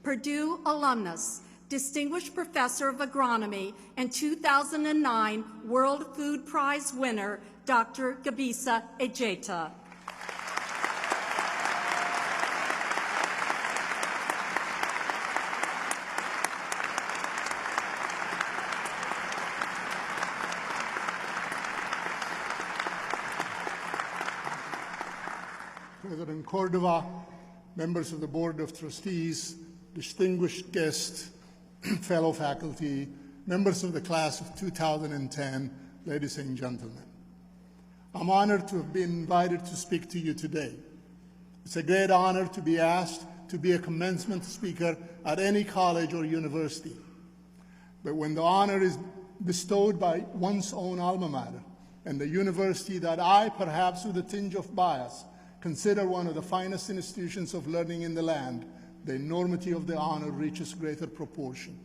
Purdue alumnus, Distinguished Professor of Agronomy, and 2009 World Food Prize winner, Dr. 𝐞𝐫𝐨 𝐵𝐵𝐿. President Cordova, members of the Board of Trustees, distinguished guests, fellow faculty, members of the class of 2010, ladies and gentlemen. I'm honored to have been invited to speak to you today. It's a great honor to be asked to be a commencement speaker at any college or university. But when the honor is bestowed by one's own alma mater and the university that I, perhaps with a tinge of bias, consider one of the finest institutions of learning in the land, the enormity of the honor reaches greater proportion.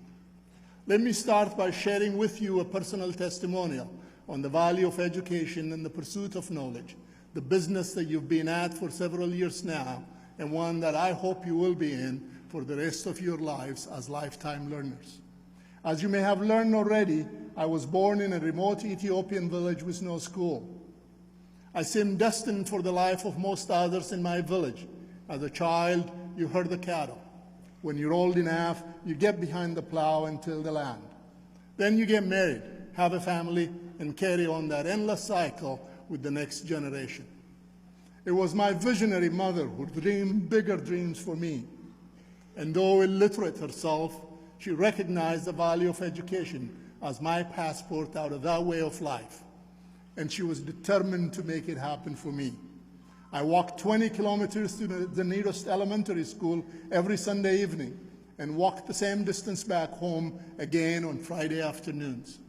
Let me start by sharing with you a personal testimonial on the value of education and the pursuit of knowledge, the business that you've been at for several years now, and one that I hope you will be in for the rest of your lives as lifetime learners. As you may have learned already, I was born in a remote Ethiopian village with no school. I seemed destined for the life of most others in my village. As a child, you herd the cattle. When you're old enough, you get behind the plow and till the land. Then you get married, have a family, and carry on that endless cycle with the next generation. It was my visionary mother who dreamed bigger dreams for me. And though illiterate herself, she recognized the value of education as my passport out of that way of life. And she was determined to make it happen for me. I walked 20 kilometers to the nearest elementary school every Sunday evening and walked the same distance back home again on Friday afternoons.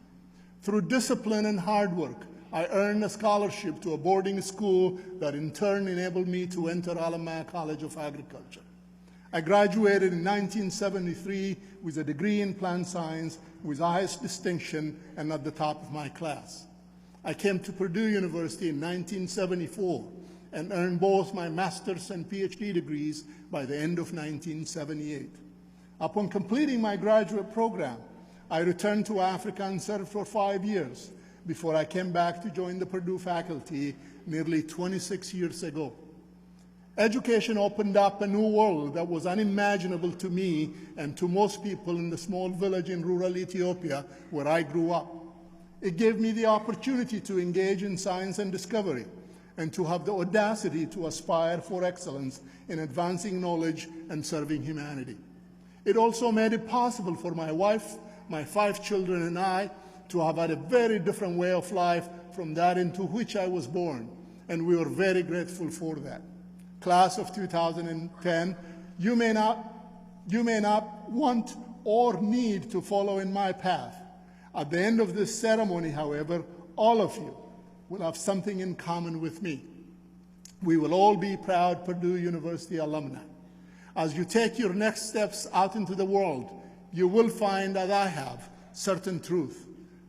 Through discipline and hard work, I earned a scholarship to a boarding school that in turn enabled me to enter Alabama College of Agriculture. I graduated in 1973 with a degree in plant science with the highest distinction and at the top of my class. I came to Purdue University in 1974 and earned both my master's and PhD degrees by the end of 1978. Upon completing my graduate program, I returned to Africa and served for 5 years before I came back to join the Purdue faculty nearly 26 years ago. Education opened up a new world that was unimaginable to me and to most people in the small village in rural Ethiopia where I grew up. It gave me the opportunity to engage in science and discovery and to have the audacity to aspire for excellence in advancing knowledge and serving humanity. It also made it possible for my wife, my 5 children, and I to have had a very different way of life from that into which I was born, and we were very grateful for that. Class of 2010, you may not want or need to follow in my path. At the end of this ceremony, however, all of you will have something in common with me. We will all be proud Purdue University alumni. As you take your next steps out into the world, you will find, as I have, certain truth.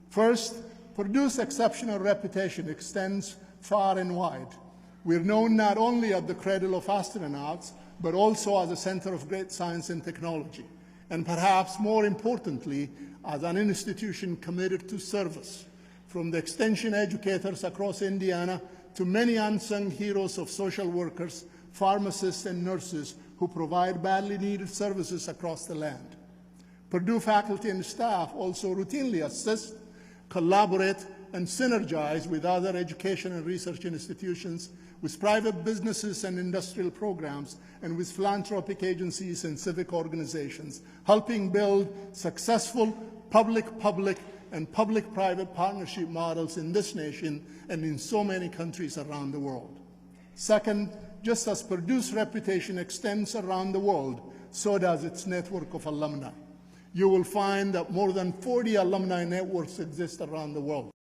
First, Purdue's exceptional reputation extends far and wide. We're known not only as the cradle of astronauts, but also as a center of great science and technology, and perhaps more importantly, as an institution committed to service, from the extension educators across Indiana to many unsung heroes of social workers, pharmacists, and nurses who provide badly needed services across the land. Purdue faculty and staff also routinely assist, collaborate, and synergize with other education and research institutions, with private businesses and industrial programs, and with philanthropic agencies and civic organizations, helping build successful public-public and public-private partnership models in this nation and in so many countries around the world. Second, just as Purdue's reputation extends around the world, so does its network of alumni. You will find that more than 40 alumni networks exist around the world.